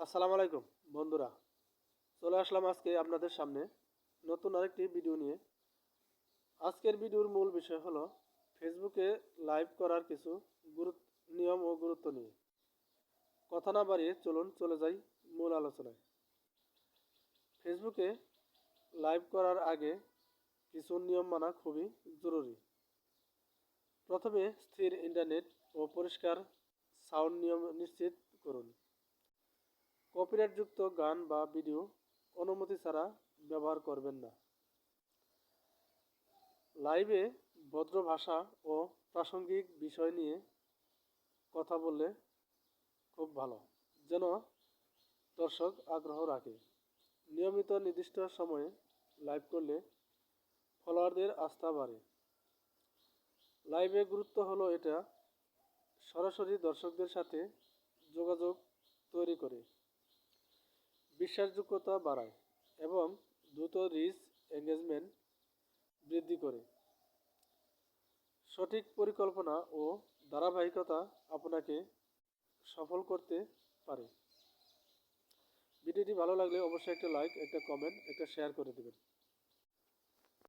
আসসালামু আলাইকুম বন্ধুরা, চলে আসলাম আজকে আপনাদের সামনে নতুন আরেকটি ভিডিও নিয়ে। আজকের ভিডিওর মূল বিষয় হলো ফেসবুকে লাইভ করার কিছু নিয়ম ও গুরুত্ব নিয়ে। কথা না বাড়িয়ে চলুন চলে যাই মূল আলোচনায়। ফেসবুকে লাইভ করার আগে কিছু নিয়ম মানা খুবই জরুরি। প্রথমে স্থির ইন্টারনেট ও পরিষ্কার সাউন্ড নিয়ম নিশ্চিত করুন। কপিরাইটযুক্ত গান বা ভিডিও অনুমতি ছাড়া ব্যবহার করবেন না। লাইভে ভদ্র ভাষা ও প্রাসঙ্গিক বিষয় নিয়ে কথা বললে খুব ভালো, যেন দর্শক আগ্রহ রাখে। নিয়মিত নির্দিষ্ট সময়ে লাইভ করলে ফলোয়ারদের আস্থা বাড়ে। লাইভে গুরুত্ব হলো এটা সরাসরি দর্শকদের সাথে যোগাযোগ তৈরি করে, বিশ্বাসযোগ্যতা বাড়ায় এবং দ্রুত রিচ এঙ্গেজমেন্ট বৃদ্ধি করে। সঠিক পরিকল্পনা ও ধারাবাহিকতা আপনাকে সফল করতে পারে। ভিডিওটি ভালো লাগলে অবশ্যই একটা লাইক, একটা কমেন্ট, একটা শেয়ার করে দেবেন।